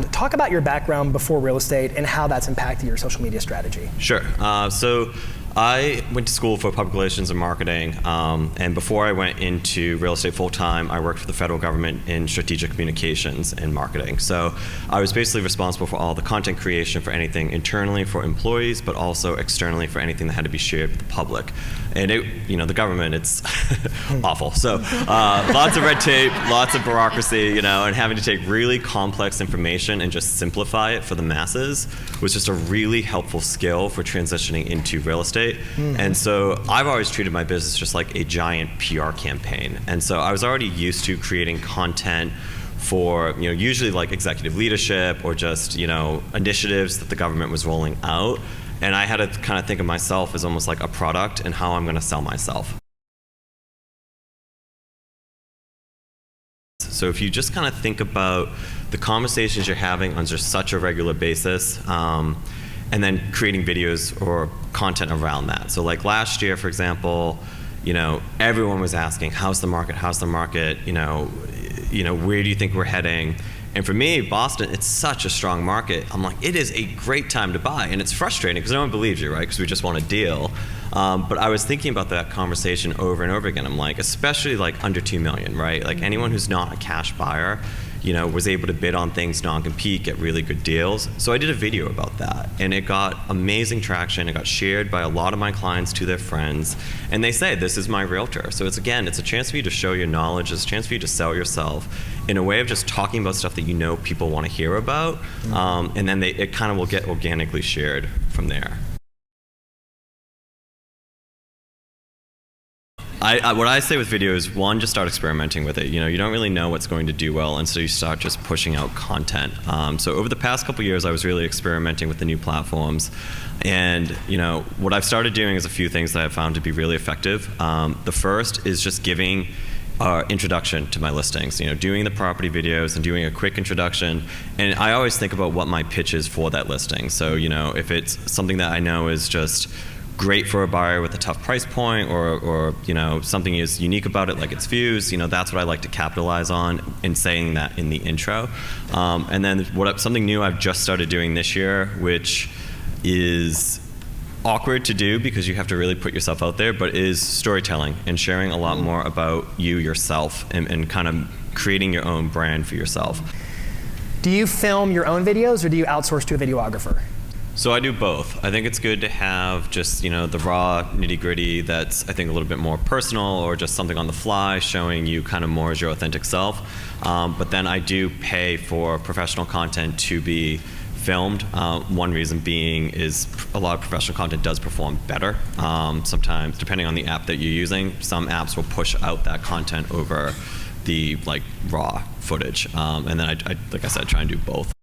background. Talk about your background before real estate and how that's impacted your social media strategy. Sure. So I went to school for public relations and marketing, and before I went into real estate full-time, I worked for the federal government in strategic communications and marketing. So I was basically responsible for all the content creation for anything internally for employees, but also externally for anything that had to be shared with the public. And the government, it's awful. So lots of red tape, lots of bureaucracy, and having to take really complex information and just simplify it for the masses was just a really helpful skill for transitioning into real estate. And so I've always treated my business just like a giant PR campaign. And so I was already used to creating content for usually like executive leadership or just initiatives that the government was rolling out. And I had to kind of think of myself as almost like a product and how I'm going to sell myself. So if you just kind of think about the conversations you're having on just such a regular basis, and then creating videos or content around that. So like last year, for example, everyone was asking, how's the market? How's the market? Where do you think we're heading? And for me, Boston, it's such a strong market. I'm like, it is a great time to buy. And it's frustrating because no one believes you, right? Because we just want a deal. But I was thinking about that conversation over and over again. I'm like, especially like under 2 million, right? Like anyone who's not a cash buyer, was able to bid on things, non-compete, get really good deals. So I did a video about that, and it got amazing traction. It got shared by a lot of my clients to their friends, and they say, this is my realtor. So it's a chance for you to show your knowledge. It's a chance for you to sell yourself in a way of just talking about stuff that people want to hear about, and then it kind of will get organically shared from there. What I say with video is, one, just start experimenting with it. You don't really know what's going to do well, and so you start just pushing out content. So over the past couple years, I was really experimenting with the new platforms. And what I've started doing is a few things that I've found to be really effective. The first is just giving introduction to my listings, doing the property videos and doing a quick introduction. And I always think about what my pitch is for that listing. So if it's something that I know is just great for a buyer with a tough price point, or something is unique about it, like its views, that's what I like to capitalize on in saying that in the intro. And then something new I've just started doing this year, which is awkward to do because you have to really put yourself out there, but is storytelling and sharing a lot more about you yourself and kind of creating your own brand for yourself. Do you film your own videos, or do you outsource to a videographer? So I do both. I think it's good to have just the raw nitty-gritty that's I think a little bit more personal, or just something on the fly showing you kind of more as your authentic self. But then I do pay for professional content to be filmed. One reason being is a lot of professional content does perform better. Sometimes, depending on the app that you're using, some apps will push out that content over the raw footage. And then I like I said, try and do both.